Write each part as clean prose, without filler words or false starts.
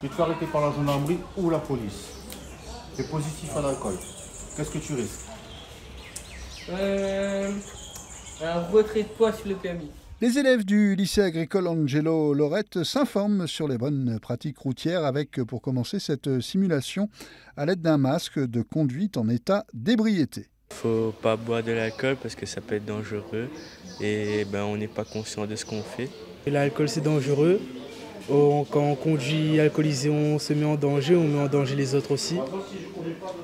Tu te fais arrêter par la gendarmerie ou la police. Tu es positif à l'alcool. Qu'est-ce que tu risques? Un retrait de poids sur le permis. Les élèves du lycée agricole Angelo Lorette s'informent sur les bonnes pratiques routières avec, pour commencer, cette simulation à l'aide d'un masque de conduite en état d'ébriété. Faut pas boire de l'alcool parce que ça peut être dangereux et on n'est pas conscient de ce qu'on fait. L'alcool c'est dangereux. Quand on conduit alcoolisé, on se met en danger, on met en danger les autres aussi.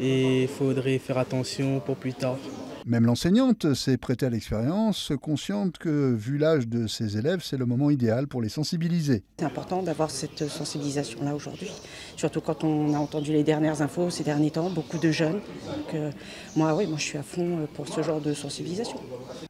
Et il faudrait faire attention pour plus tard. Même l'enseignante s'est prêtée à l'expérience, consciente que, vu l'âge de ses élèves, c'est le moment idéal pour les sensibiliser. C'est important d'avoir cette sensibilisation-là aujourd'hui, surtout quand on a entendu les dernières infos ces derniers temps, beaucoup de jeunes. Donc, moi je suis à fond pour ce genre de sensibilisation.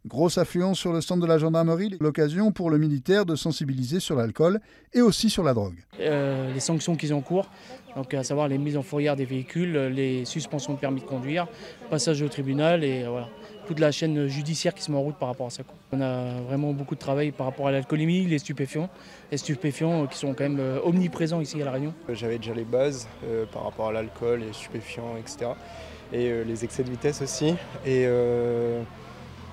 Grosse affluence sur le stand de la gendarmerie, l'occasion pour le militaire de sensibiliser sur l'alcool et aussi sur la drogue. Les sanctions qu'ils encourent, donc à savoir les mises en fourrière des véhicules, les suspensions de permis de conduire, passage au tribunal et voilà, toute la chaîne judiciaire qui se met en route par rapport à ça. On a vraiment beaucoup de travail par rapport à l'alcoolémie, les stupéfiants qui sont quand même omniprésents ici à La Réunion. J'avais déjà les bases par rapport à l'alcool, les stupéfiants, etc. Et les excès de vitesse aussi. Et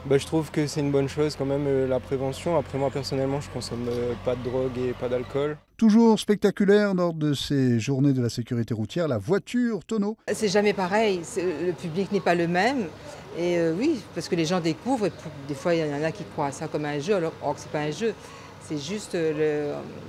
je trouve que c'est une bonne chose quand même, la prévention. Après moi personnellement je consomme pas de drogue et pas d'alcool. Toujours spectaculaire lors de ces journées de la sécurité routière, la voiture tonneau. C'est jamais pareil, le public n'est pas le même. Et oui, parce que les gens découvrent, et des fois il y en a qui croient à ça comme un jeu, alors que ce n'est pas un jeu. C'est juste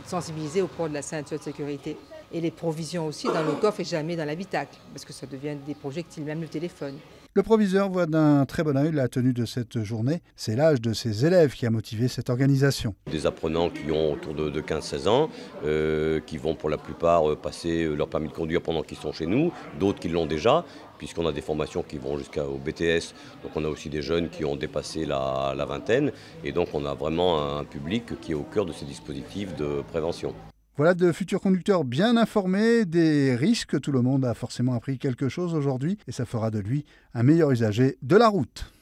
sensibiliser au port de la ceinture de sécurité. Et les provisions aussi dans le coffre et jamais dans l'habitacle, parce que ça devient des projectiles, même le téléphone. Le proviseur voit d'un très bon œil la tenue de cette journée. C'est l'âge de ses élèves qui a motivé cette organisation. Des apprenants qui ont autour de 15-16 ans, qui vont pour la plupart passer leur permis de conduire pendant qu'ils sont chez nous, d'autres qui l'ont déjà, puisqu'on a des formations qui vont jusqu'au BTS. Donc on a aussi des jeunes qui ont dépassé la vingtaine, et donc on a vraiment un public qui est au cœur de ces dispositifs de prévention. Voilà de futurs conducteurs bien informés des risques. Tout le monde a forcément appris quelque chose aujourd'hui et ça fera de lui un meilleur usager de la route.